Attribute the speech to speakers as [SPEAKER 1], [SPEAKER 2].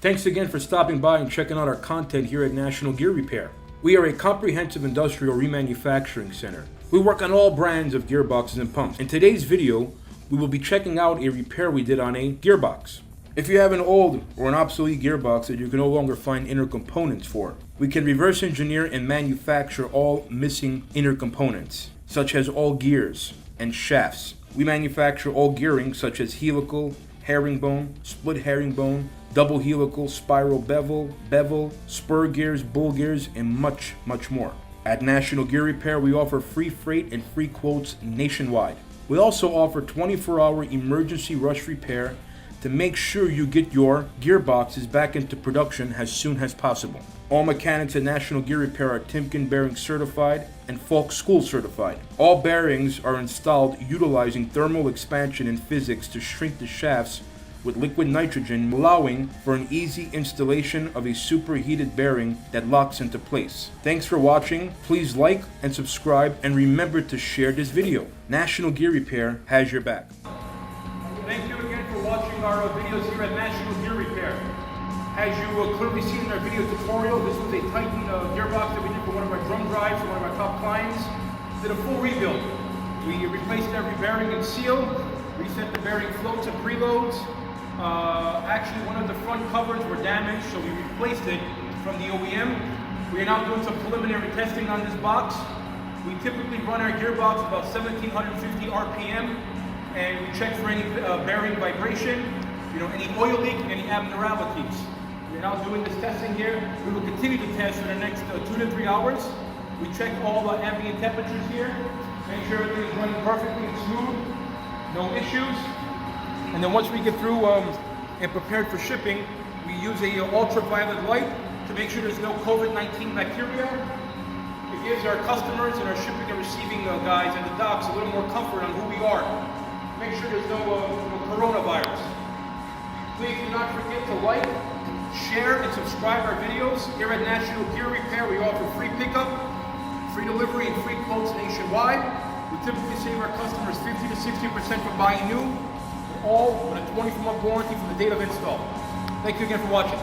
[SPEAKER 1] Thanks again for stopping by and checking out our content here at National Gear Repair. We are a comprehensive industrial remanufacturing center. We work on all brands of gearboxes and pumps. In today's video, we will be checking out a repair we did on a gearbox. If you have an old or an obsolete gearbox that you can no longer find inner components for, we can reverse engineer and manufacture all missing inner components, such as all gears and shafts. We manufacture all gearing such as helical, herringbone, split herringbone, double helical, spiral bevel, spur gears, bull gears, and much more. At National Gear Repair, we offer free freight and free quotes nationwide. We also offer 24-hour emergency rush repair to make sure you get your gearboxes back into production as soon as possible. All mechanics at National Gear Repair are Timken bearing certified and Falk School certified. All bearings are installed utilizing thermal expansion and physics to shrink the shafts with liquid nitrogen, allowing for an easy installation of a superheated bearing that locks into place. Thanks for watching. Please like and subscribe, and remember to share this video. National Gear Repair has your back. Thank you again for watching our videos here at National Gear Repair. As you clearly seen in our video tutorial, this was a Titan gearbox that we did for one of our drum drives, for one of our top clients. Did a full rebuild. We replaced every bearing and seal, reset the bearing floats and preloads. Actually, one of the front covers were damaged, so we replaced it from the OEM. We are now doing some preliminary testing on this box. We typically run our gearbox about 1750 RPM, and we check for any bearing vibration, any oil leak, any abnormalities. We're now doing this testing here. We will continue to test for the next 2 to 3 hours. We check all the ambient temperatures here, make sure everything is running perfectly and smooth, no issues. And then once we get through and prepared for shipping, we use a ultraviolet light to make sure there's no COVID-19 bacteria. It gives our customers and our shipping and receiving guys at the docks a little more comfort on who we are. Make sure there's no coronavirus. Please do not forget to like, share, and subscribe our videos. Here at National Gear Repair, we offer free pickup, free delivery, and free quotes nationwide. We typically save our customers 50 to 60% for buying new, all with a 24-month warranty from the date of install. Thank you again for watching.